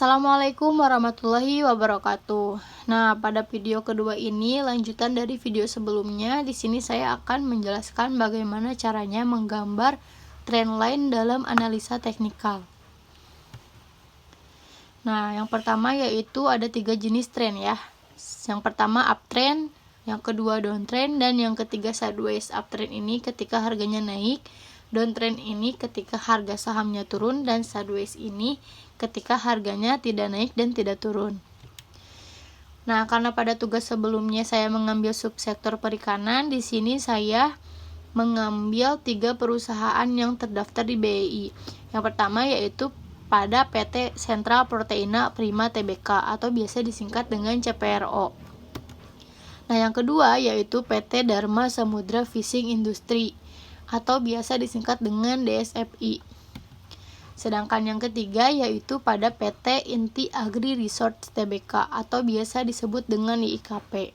Assalamualaikum warahmatullahi wabarakatuh. Nah, pada video kedua ini lanjutan dari video sebelumnya. Di sini saya akan menjelaskan bagaimana caranya menggambar trendline dalam analisa teknikal. Nah, yang pertama yaitu ada 3 jenis trend ya. Yang pertama uptrend, yang kedua downtrend, dan yang ketiga sideways. Uptrend ini ketika harganya naik, downtrend ini ketika harga sahamnya turun, dan sideways ini ketika harganya tidak naik dan tidak turun. Nah, karena pada tugas sebelumnya saya mengambil subsektor perikanan, di sini saya mengambil 3 perusahaan yang terdaftar di BEI. Yang pertama yaitu pada PT Sentral Proteina Prima Tbk atau biasa disingkat dengan CPRO. Nah, yang kedua yaitu PT Dharma Samudra Fishing Industry atau biasa disingkat dengan DSFI. Sedangkan yang ketiga yaitu pada PT Inti Agri Resort Tbk atau biasa disebut dengan IIKP.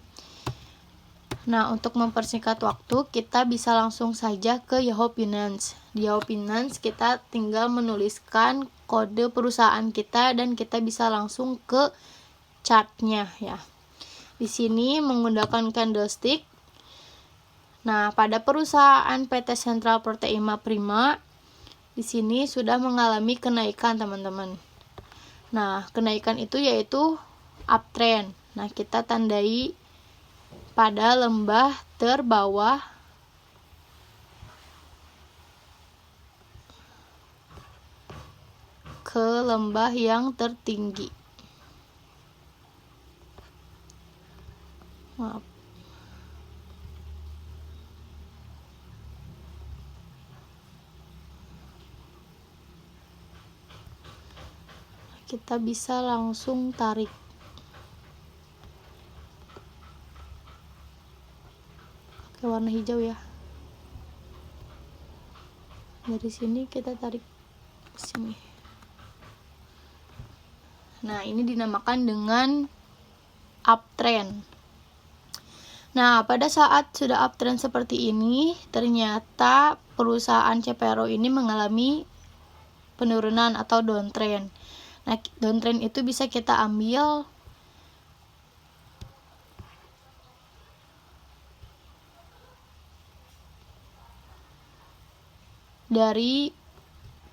Nah, untuk mempersingkat waktu, kita bisa langsung saja ke Yahoo Finance. Di Yahoo Finance kita tinggal menuliskan kode perusahaan kita dan kita bisa langsung ke chartnya ya. Di sini menggunakan candlestick. Nah, pada perusahaan PT Sentral Proteina Prima di sini sudah mengalami kenaikan, teman-teman. Nah, kenaikan itu yaitu uptrend. Nah, kita tandai pada lembah terbawah ke lembah yang tertinggi. Maaf. Kita bisa langsung tarik. Pakai warna hijau ya. Dari sini kita tarik ke sini. Nah, ini dinamakan dengan uptrend. Nah, pada saat sudah uptrend seperti ini, ternyata perusahaan CPRO ini mengalami penurunan atau downtrend. Nah, downtrend itu bisa kita ambil dari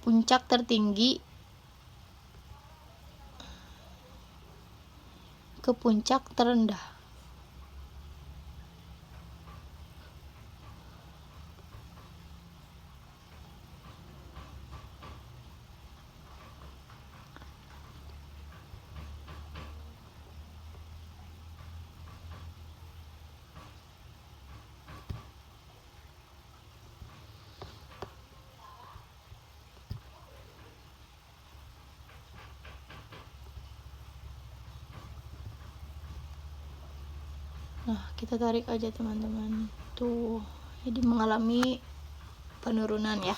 puncak tertinggi ke puncak terendah. Nah, kita tarik aja teman-teman. Tuh, jadi mengalami penurunan ya.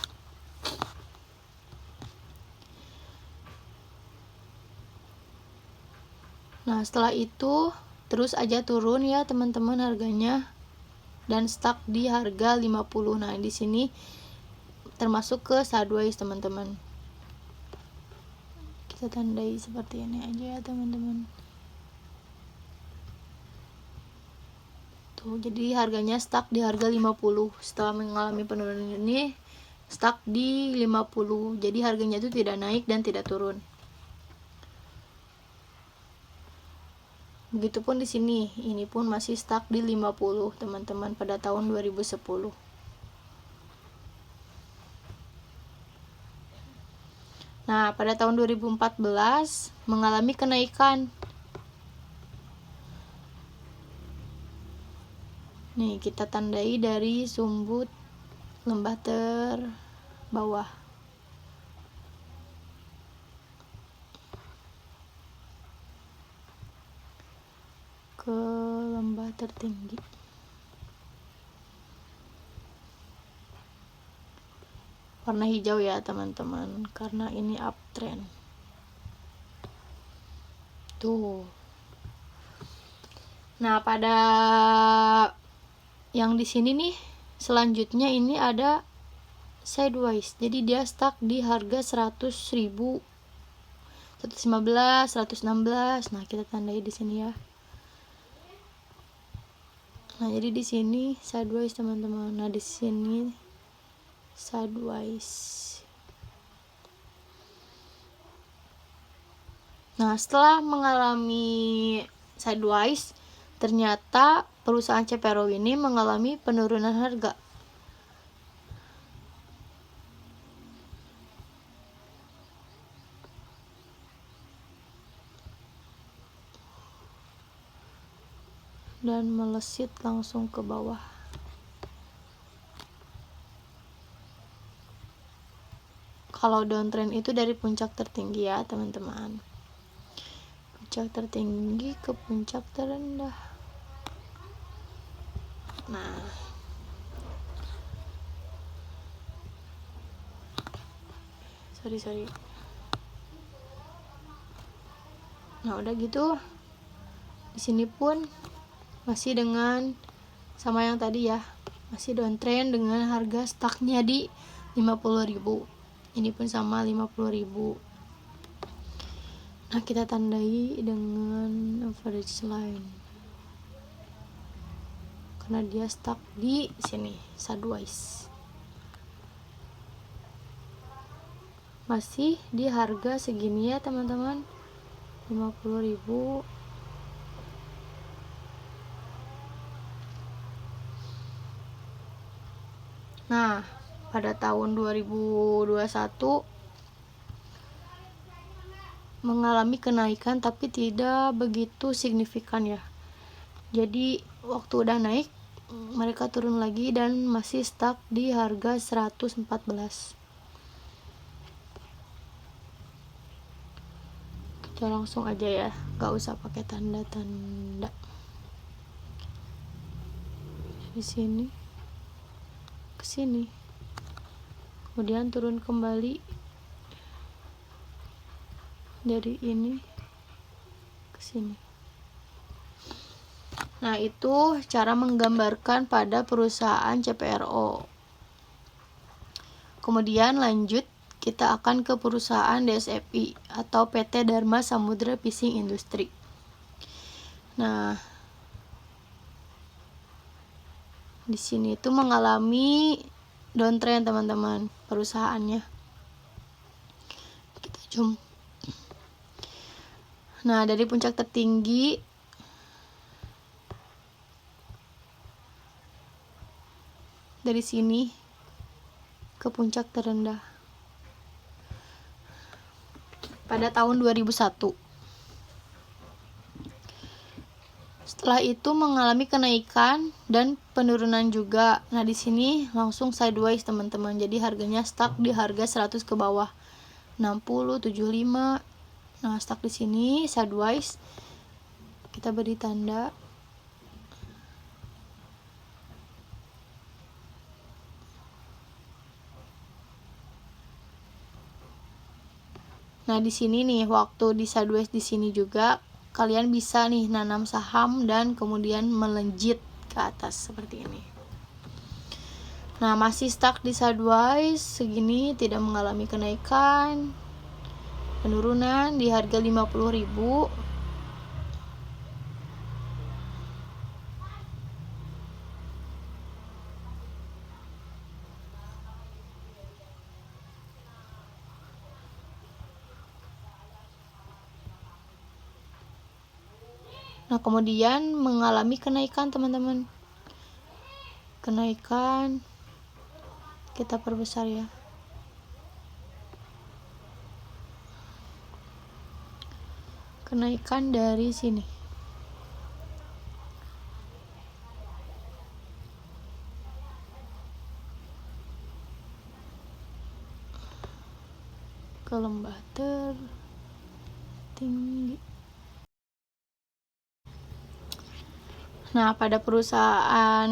Nah, setelah itu terus aja turun ya teman-teman harganya dan stuck di harga 50. Nah, di sini termasuk ke sideways teman-teman. Kita tandai seperti ini aja ya teman-teman. Jadi harganya stuck di harga 50. Setelah mengalami penurunan ini stuck di 50. Jadi harganya itu tidak naik dan tidak turun. Begitupun di sini, ini pun masih stuck di 50, teman-teman, pada tahun 2010. Nah, pada tahun 2014 mengalami kenaikan. Nih, kita tandai dari sumbut lembah terbawah ke lembah tertinggi. Warna hijau ya teman-teman, karena ini uptrend. Tuh. Nah, pada yang di sini nih selanjutnya ini ada sideways. Jadi dia stuck di harga 100.000 115, 116. Nah, kita tandai di sini ya. Nah, jadi di sini sideways teman-teman. Nah, di sini sideways. Nah, setelah mengalami sideways, ternyata perusahaan CPRO ini mengalami penurunan harga. Dan melesit langsung ke bawah. Kalau downtrend itu dari puncak tertinggi ya teman-teman, puncak tertinggi ke puncak terendah. Nah, sorry. Nah, udah gitu di sini pun masih dengan sama yang tadi ya, masih downtrend dengan harga stucknya di 50.000. Ini pun sama 50.000. Nah, kita tandai dengan average line karena dia stuck di sini sideways, masih di harga segini ya teman-teman, 50.000. Nah, pada tahun 2021 mengalami kenaikan tapi tidak begitu signifikan ya. Jadi waktu udah naik mereka turun lagi dan masih stuck di harga 114. Kita langsung aja ya, gak usah pakai tanda-tanda. Di sini ke sini, kemudian turun kembali dari ini ke sini. Nah, itu cara menggambarkan pada perusahaan CPRO. Kemudian lanjut kita akan ke perusahaan DSFI atau PT Dharma Samudra Fishing Industry. Nah, di sini itu mengalami downtrend teman-teman perusahaannya. Kita zoom. Nah, dari puncak tertinggi dari sini ke puncak terendah pada tahun 2001. Setelah itu mengalami kenaikan dan penurunan juga. Nah, di sini langsung sideways teman-teman. Jadi harganya stuck di harga 100 ke bawah. 60, 75. Nah, stuck di sini sideways. Kita beri tanda. Nah, di sini nih waktu di sideways di sini juga kalian bisa nih nanam saham dan kemudian melejit ke atas seperti ini. Nah, masih stuck di sideways segini, tidak mengalami kenaikan, penurunan di harga 50.000. Nah, kemudian mengalami kenaikan teman-teman. Kenaikan kita perbesar ya. Kenaikan dari sini. Ke lembah tertinggi. Nah, pada perusahaan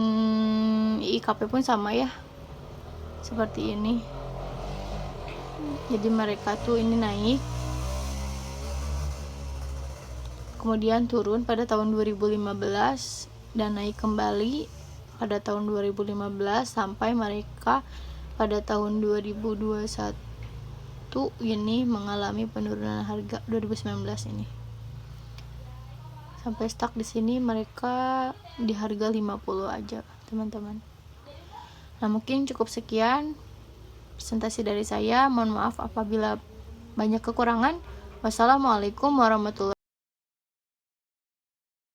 IKP pun sama ya, seperti ini. Jadi mereka tuh ini naik, kemudian turun pada tahun 2015 dan naik kembali pada tahun 2015 sampai mereka pada tahun 2021 ini mengalami penurunan harga 2019 ini. Sampai stuck di sini mereka di harga 50 aja, teman-teman. Nah, mungkin cukup sekian presentasi dari saya. Mohon maaf apabila banyak kekurangan. Wassalamualaikum warahmatullahi wabarakatuh.